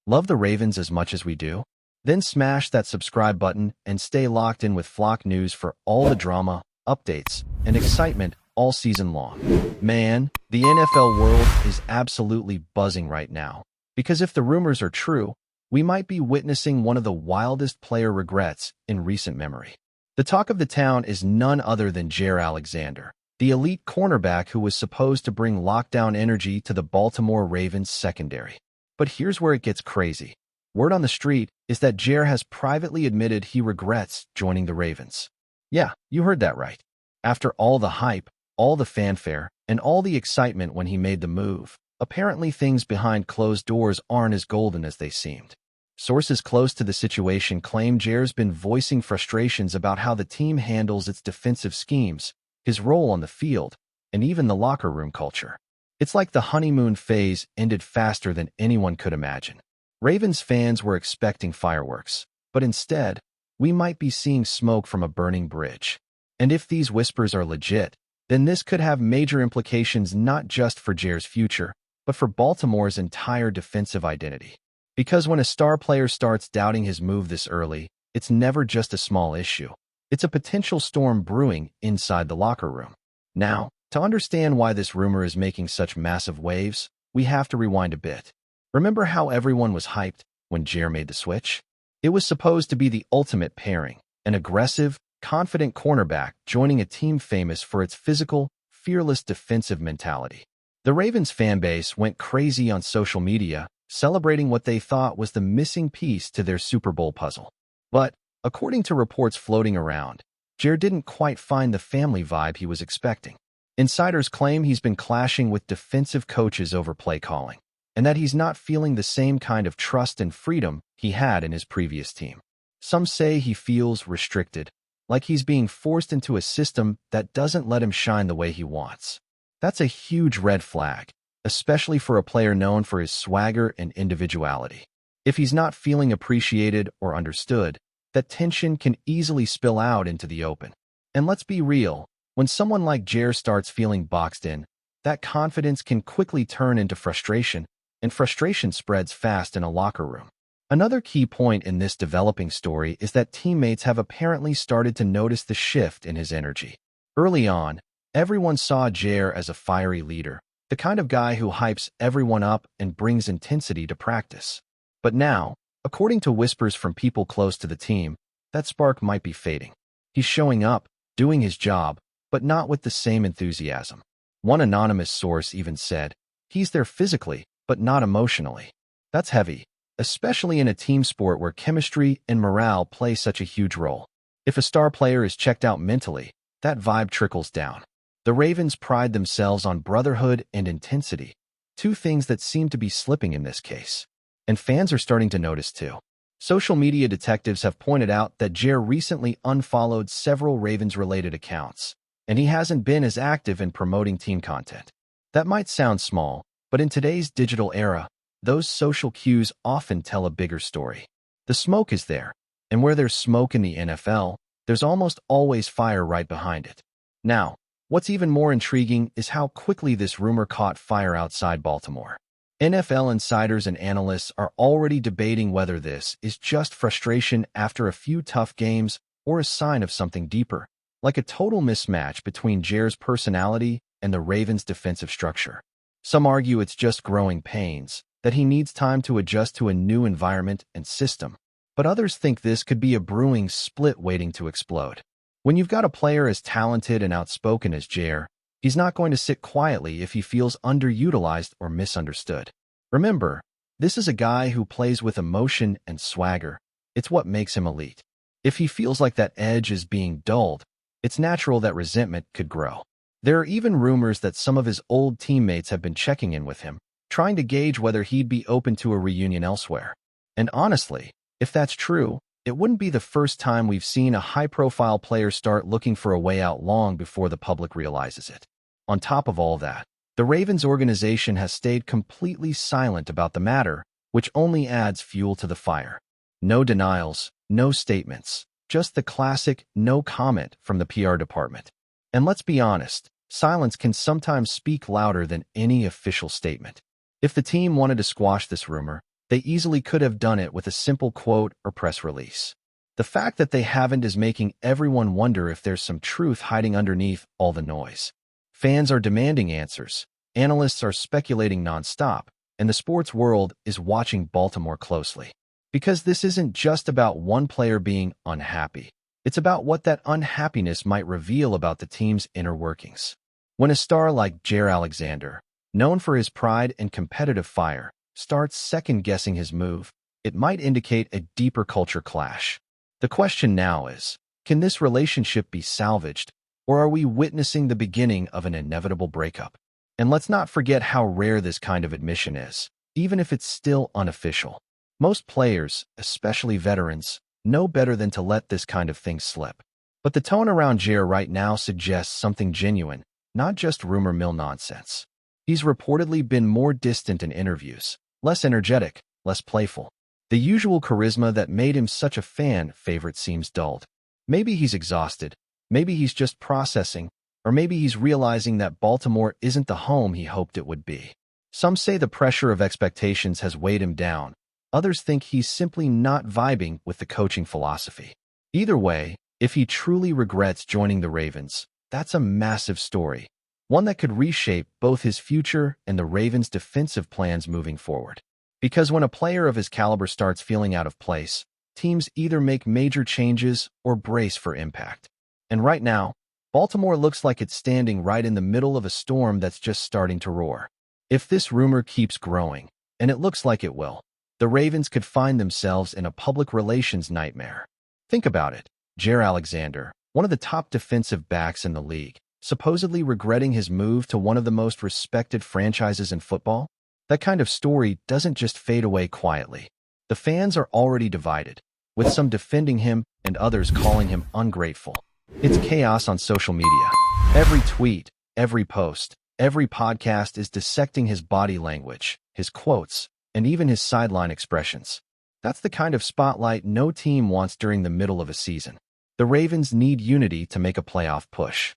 Love the Ravens as much as we do? Then smash that subscribe button and stay locked in with Flock News for all the drama, updates, and excitement all season long. Man, the NFL world is absolutely buzzing right now. Because if the rumors are true, we might be witnessing one of the wildest player regrets in recent memory. The talk of the town is none other than JAIRE Alexander, the elite cornerback who was supposed to bring lockdown energy to the Baltimore Ravens secondary. But here's where it gets crazy. Word on the street is that JAIRE has privately admitted he regrets joining the Ravens. Yeah, you heard that right. After all the hype, all the fanfare, and all the excitement when he made the move, apparently things behind closed doors aren't as golden as they seemed. Sources close to the situation claim JAIRE's been voicing frustrations about how the team handles its defensive schemes, his role on the field, and even the locker room culture. It's like the honeymoon phase ended faster than anyone could imagine. Ravens fans were expecting fireworks, but instead, we might be seeing smoke from a burning bridge. And if these whispers are legit, then this could have major implications not just for JAIRE's future, but for Baltimore's entire defensive identity. Because when a star player starts doubting his move this early, it's never just a small issue. It's a potential storm brewing inside the locker room. Now, to understand why this rumor is making such massive waves, we have to rewind a bit. Remember how everyone was hyped when JAIRE made the switch? It was supposed to be the ultimate pairing, an aggressive, confident cornerback joining a team famous for its physical, fearless defensive mentality. The Ravens fanbase went crazy on social media, celebrating what they thought was the missing piece to their Super Bowl puzzle. But, according to reports floating around, JAIRE didn't quite find the family vibe he was expecting. Insiders claim he's been clashing with defensive coaches over play calling, and that he's not feeling the same kind of trust and freedom he had in his previous team. Some say he feels restricted, like he's being forced into a system that doesn't let him shine the way he wants. That's a huge red flag, especially for a player known for his swagger and individuality. If he's not feeling appreciated or understood, that tension can easily spill out into the open. And let's be real, when someone like JAIRE starts feeling boxed in, that confidence can quickly turn into frustration, and frustration spreads fast in a locker room. Another key point in this developing story is that teammates have apparently started to notice the shift in his energy. Early on, everyone saw JAIRE as a fiery leader, the kind of guy who hypes everyone up and brings intensity to practice. But now, according to whispers from people close to the team, that spark might be fading. He's showing up, doing his job, but not with the same enthusiasm. One anonymous source even said, he's there physically, but not emotionally. That's heavy, especially in a team sport where chemistry and morale play such a huge role. If a star player is checked out mentally, that vibe trickles down. The Ravens pride themselves on brotherhood and intensity, two things that seem to be slipping in this case. And fans are starting to notice too. Social media detectives have pointed out that JAIRE recently unfollowed several Ravens-related accounts, and he hasn't been as active in promoting team content. That might sound small, but in today's digital era, those social cues often tell a bigger story. The smoke is there, and where there's smoke in the NFL, there's almost always fire right behind it. Now, what's even more intriguing is how quickly this rumor caught fire outside Baltimore. NFL insiders and analysts are already debating whether this is just frustration after a few tough games or a sign of something deeper, like a total mismatch between JAIRE's personality and the Ravens' defensive structure. Some argue it's just growing pains, that he needs time to adjust to a new environment and system, but others think this could be a brewing split waiting to explode. When you've got a player as talented and outspoken as JAIRE, he's not going to sit quietly if he feels underutilized or misunderstood. Remember, this is a guy who plays with emotion and swagger. It's what makes him elite. If he feels like that edge is being dulled, it's natural that resentment could grow. There are even rumors that some of his old teammates have been checking in with him, trying to gauge whether he'd be open to a reunion elsewhere. And honestly, if that's true, it wouldn't be the first time we've seen a high-profile player start looking for a way out long before the public realizes it. On top of all that, the Ravens organization has stayed completely silent about the matter, which only adds fuel to the fire. No denials, no statements, just the classic no comment from the PR department. And let's be honest, silence can sometimes speak louder than any official statement. If the team wanted to squash this rumor, They easily could have done it with a simple quote or press release. The fact that they haven't is making everyone wonder if there's some truth hiding underneath all the noise. Fans are demanding answers, analysts are speculating nonstop, and the sports world is watching Baltimore closely. Because this isn't just about one player being unhappy. It's about what that unhappiness might reveal about the team's inner workings. When a star like JAIRE Alexander, known for his pride and competitive fire, starts second-guessing his move, it might indicate a deeper culture clash. The question now is, can this relationship be salvaged, or are we witnessing the beginning of an inevitable breakup? And let's not forget how rare this kind of admission is, even if it's still unofficial. Most players, especially veterans, know better than to let this kind of thing slip. But the tone around JAIRE right now suggests something genuine, not just rumor mill nonsense. He's reportedly been more distant in interviews, less energetic, less playful. The usual charisma that made him such a fan favorite seems dulled. Maybe he's exhausted, maybe he's just processing, or maybe he's realizing that Baltimore isn't the home he hoped it would be. Some say the pressure of expectations has weighed him down. Others think he's simply not vibing with the coaching philosophy. Either way, if he truly regrets joining the Ravens, that's a massive story, one that could reshape both his future and the Ravens' defensive plans moving forward. Because when a player of his caliber starts feeling out of place, teams either make major changes or brace for impact. And right now, Baltimore looks like it's standing right in the middle of a storm that's just starting to roar. If this rumor keeps growing, and it looks like it will, the Ravens could find themselves in a public relations nightmare. Think about it. JAIRE Alexander, one of the top defensive backs in the league, supposedly regretting his move to one of the most respected franchises in football? That kind of story doesn't just fade away quietly. The fans are already divided, with some defending him and others calling him ungrateful. It's chaos on social media. Every tweet, every post, every podcast is dissecting his body language, his quotes, and even his sideline expressions. That's the kind of spotlight no team wants during the middle of a season. The Ravens need unity to make a playoff push,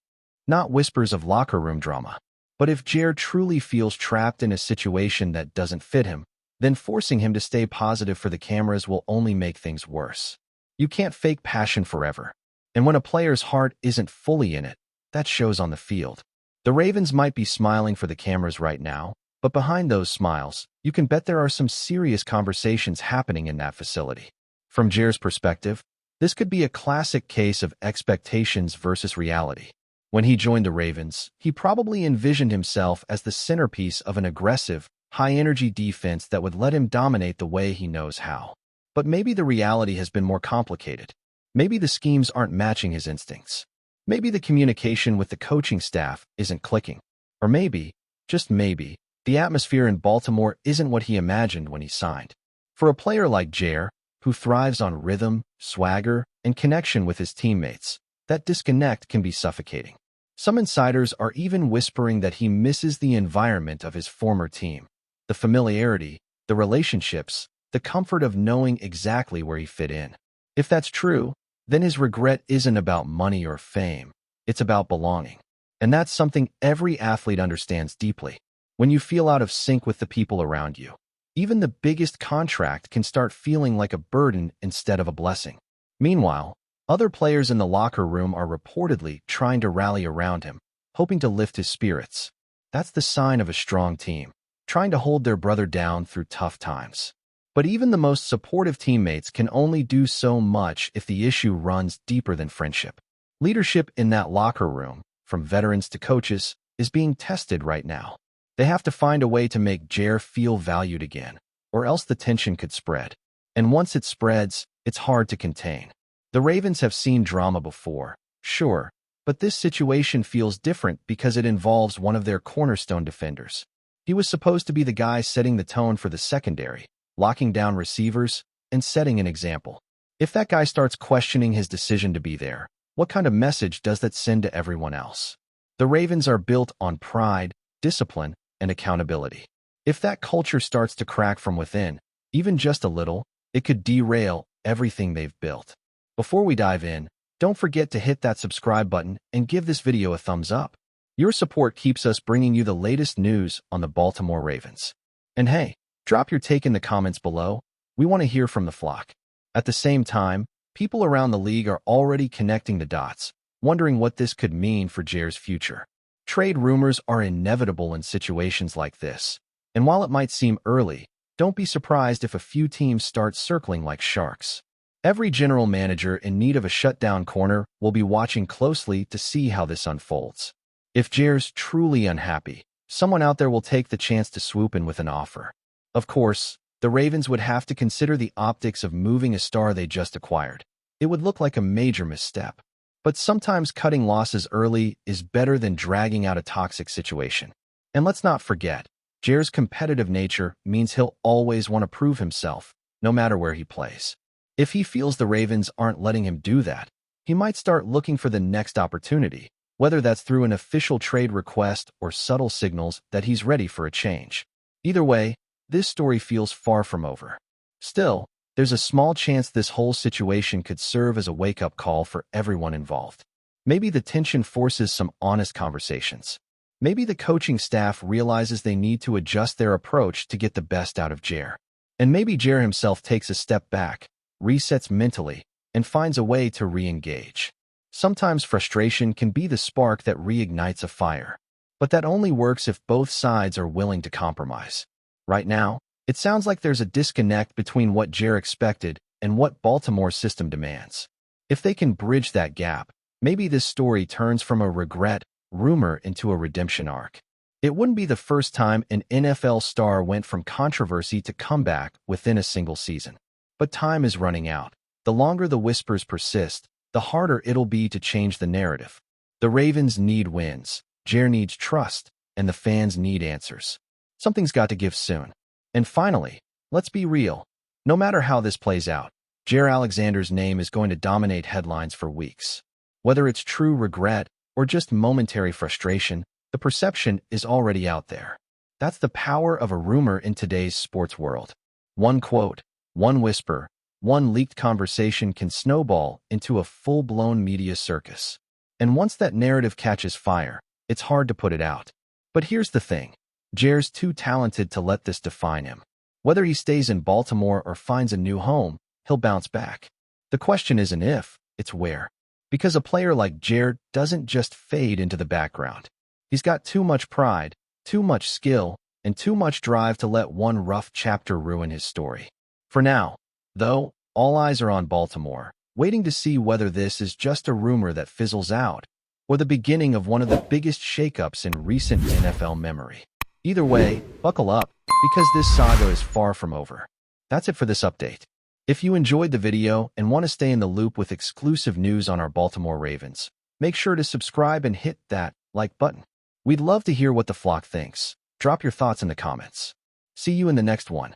not whispers of locker room drama. But if JAIRE truly feels trapped in a situation that doesn't fit him, then forcing him to stay positive for the cameras will only make things worse. You can't fake passion forever. And when a player's heart isn't fully in it, that shows on the field. The Ravens might be smiling for the cameras right now, but behind those smiles, you can bet there are some serious conversations happening in that facility. From JAIRE's perspective, this could be a classic case of expectations versus reality. When he joined the Ravens, he probably envisioned himself as the centerpiece of an aggressive, high-energy defense that would let him dominate the way he knows how. But maybe the reality has been more complicated. Maybe the schemes aren't matching his instincts. Maybe the communication with the coaching staff isn't clicking. Or maybe, just maybe, the atmosphere in Baltimore isn't what he imagined when he signed. For a player like JAIRE, who thrives on rhythm, swagger, and connection with his teammates, that disconnect can be suffocating. Some insiders are even whispering that he misses the environment of his former team. The familiarity, the relationships, the comfort of knowing exactly where he fit in. If that's true, then his regret isn't about money or fame. It's about belonging. And that's something every athlete understands deeply. When you feel out of sync with the people around you, even the biggest contract can start feeling like a burden instead of a blessing. Meanwhile, other players in the locker room are reportedly trying to rally around him, hoping to lift his spirits. That's the sign of a strong team, trying to hold their brother down through tough times. But even the most supportive teammates can only do so much if the issue runs deeper than friendship. Leadership in that locker room, from veterans to coaches, is being tested right now. They have to find a way to make JAIRE feel valued again, or else the tension could spread. And once it spreads, it's hard to contain. The Ravens have seen drama before, sure, but this situation feels different because it involves one of their cornerstone defenders. He was supposed to be the guy setting the tone for the secondary, locking down receivers, and setting an example. If that guy starts questioning his decision to be there, what kind of message does that send to everyone else? The Ravens are built on pride, discipline, and accountability. If that culture starts to crack from within, even just a little, it could derail everything they've built. Before we dive in, don't forget to hit that subscribe button and give this video a thumbs up. Your support keeps us bringing you the latest news on the Baltimore Ravens. And hey, Drop your take in the comments below. We want to hear from the flock. At the same time, people around the league are already connecting the dots, wondering what this could mean for JAIRE's future. Trade rumors are inevitable in situations like this, and while it might seem early, don't be surprised if a few teams start circling like sharks. Every general manager in need of a shutdown corner will be watching closely to see how this unfolds. If JAIRE's truly unhappy, someone out there will take the chance to swoop in with an offer. Of course, the Ravens would have to consider the optics of moving a star they just acquired. It would look like a major misstep. But sometimes cutting losses early is better than dragging out a toxic situation. And let's not forget, JAIRE's competitive nature means he'll always want to prove himself, no matter where he plays. If he feels the Ravens aren't letting him do that, he might start looking for the next opportunity, whether that's through an official trade request or subtle signals that he's ready for a change. Either way, this story feels far from over. Still, there's a small chance this whole situation could serve as a wake-up call for everyone involved. Maybe the tension forces some honest conversations. Maybe the coaching staff realizes they need to adjust their approach to get the best out of JAIRE. And maybe JAIRE himself takes a step back, resets mentally, and finds a way to re-engage. Sometimes frustration can be the spark that reignites a fire. But that only works if both sides are willing to compromise. Right now, it sounds like there's a disconnect between what JAIRE expected and what Baltimore's system demands. If they can bridge that gap, maybe this story turns from a regret rumor into a redemption arc. It wouldn't be the first time an NFL star went from controversy to comeback within a single season. But time is running out. The longer the whispers persist, the harder it'll be to change the narrative. The Ravens need wins, JAIRE needs trust, and the fans need answers. Something's got to give soon. And finally, let's be real. No matter how this plays out, JAIRE Alexander's name is going to dominate headlines for weeks. Whether it's true regret or just momentary frustration, the perception is already out there. That's the power of a rumor in today's sports world. One quote, one whisper, one leaked conversation can snowball into a full-blown media circus. And once that narrative catches fire, it's hard to put it out. But here's the thing. JAIRE's too talented to let this define him. Whether he stays in Baltimore or finds a new home, he'll bounce back. The question isn't if, it's where. Because a player like JAIRE doesn't just fade into the background. He's got too much pride, too much skill, and too much drive to let one rough chapter ruin his story. For now, though, all eyes are on Baltimore, waiting to see whether this is just a rumor that fizzles out, or the beginning of one of the biggest shakeups in recent NFL memory. Either way, buckle up, because this saga is far from over. That's it for this update. If you enjoyed the video and want to stay in the loop with exclusive news on our Baltimore Ravens, make sure to subscribe and hit that like button. We'd love to hear what the flock thinks. Drop your thoughts in the comments. See you in the next one.